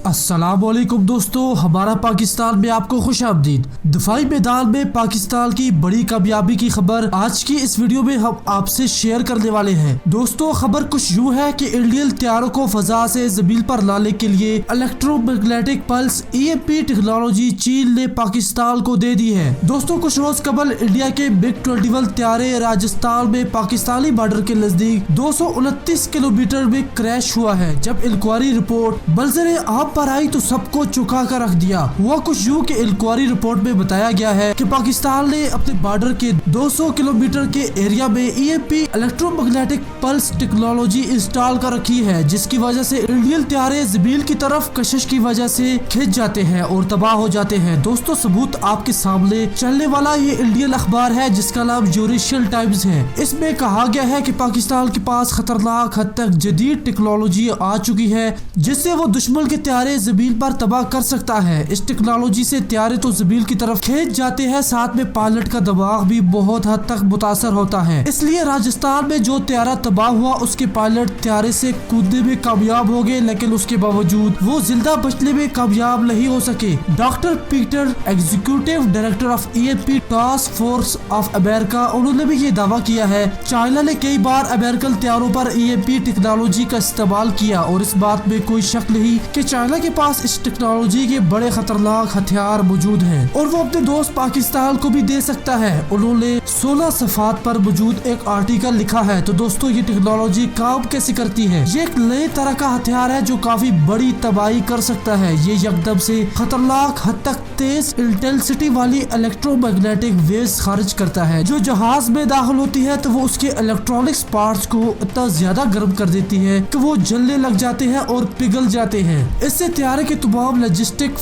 अस्सलामुअलैकुम दोस्तों, हमारा पाकिस्तान में आपको खुश आमदीद। दफाई मैदान में पाकिस्तान की बड़ी कामयाबी की खबर आज की इस वीडियो में हम आपसे शेयर करने वाले हैं। दोस्तों, खबर कुछ यूँ है कि इंडियन तैयारों को फजा से जमीन पर लाने के लिए इलेक्ट्रोमैग्नेटिक पल्स EMP टेक्नोलॉजी चीन ने पाकिस्तान को दे दी है। दोस्तों, कुछ रोज कबल इंडिया के MiG-21 तैयारे राजस्थान में पाकिस्तानी बॉर्डर के नजदीक 229 किलोमीटर में क्रैश हुआ है। जब इंक्वायरी रिपोर्ट मंजर आम पर आई तो सबको चुका कर रख दिया। हुआ कुछ यूँ कि इंक्वायरी रिपोर्ट में बताया गया है कि पाकिस्तान ने अपने बॉर्डर के 200 किलोमीटर के एरिया में EMP electromagnetic pulse technology install कर रखी है, जिसकी वजह से इंडियन तैयारे जमीन की तरफ कशिश की वजह से खिंच जाते हैं और तबाह हो जाते हैं। दोस्तों, सबूत आपके सामने चलने वाला ये इंडियन अखबार है जिसका नाम यूरेशियल टाइम्स है। इसमें कहा गया है कि पाकिस्तान के पास खतरनाक हद तक जदीद टेक्नोलॉजी आ चुकी है जिससे वो दुश्मन के तैयारे जमीन पर तबाह कर सकता है। इस टेक्नोलॉजी से तैयारे तो जमीन की तरफ खींच जाते हैं, साथ में पायलट का दिमाग भी बहुत हद तक मुतासर होता है। इसलिए राजस्थान में जो तैयारा तबाह हुआ उसके पायलट तैयारे से कूदने में कामयाब हो गए, लेकिन उसके बावजूद वो जिंदा बचने में कामयाब नहीं हो सके। Doctor Peter, executive director of EMP task force of America, उन्होंने भी ये दावा किया है चाइना ने कई बार अमेरिकन तैयारों पर EMP टेक्नोलॉजी का इस्तेमाल किया और इस बात में कोई शक नहीं कि चाइना के पास इस टेक्नोलॉजी के बड़े खतरनाक हथियार मौजूद हैं और वो अपने दोस्त पाकिस्तान को भी दे सकता है। उन्होंने 16 सफात पर मौजूद एक आर्टिकल लिखा है। तो दोस्तों, ये टेक्नोलॉजी काम कैसे करती है? ये एक नए तरह का हथियार है जो काफी बड़ी तबाही कर सकता है। ये यकदम से खतरनाक हद तक तेज इंटेंसिटी वाली इलेक्ट्रोमैग्नेटिक वेव्स खारिज करता है जो जहाज में दाखिल होती है तो वो उसके इलेक्ट्रॉनिक्स पार्ट्स को इतना ज्यादा गर्म कर देती है कि वो जलने लग जाते हैं और पिघल जाते हैं। इससे तैयारे के तमाम लॉजिस्टिक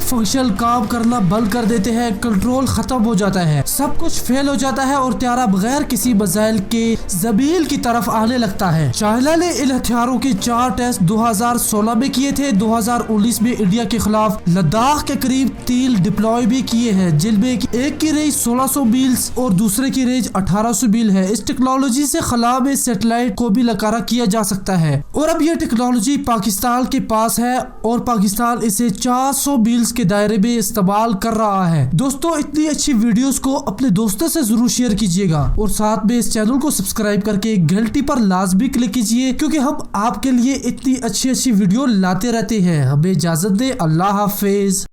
फंक्शन काम करना बंद कर देते हैं, कंट्रोल खत्म हो जाता है, सब कुछ फेल हो जाता है और तैयारा बगैर किसी मिसाइल के जमीन की तरफ आने लगता है। चाइना ने इन हथियारों के 4 टेस्ट 2016 में किए थे। 2019 में इंडिया के खिलाफ लद्दाख के करीब 3 डिप्लॉय भी किए हैं, जिनमें एक की रेंज 1600 मील्स और दूसरे की रेंज 1800 मील है। इस टेक्नोलॉजी से खला में सैटेलाइट को भी लकारा किया जा सकता है और अब यह टेक्नोलॉजी पाकिस्तान के पास है और पाकिस्तान इसे 400 मील्स के दायरे में इस्तेमाल कर रहा है। दोस्तों, इतनी अच्छी वीडियोस को अपने दोस्तों से जरूर शेयर कीजिएगा और साथ में इस चैनल को सब्सक्राइब करके घंटी पर लाजमी क्लिक कीजिए क्योंकि हम आपके लिए इतनी अच्छी वीडियो लाते रहते हैं। हमें इजाजत दे। अल्लाह हाफिज।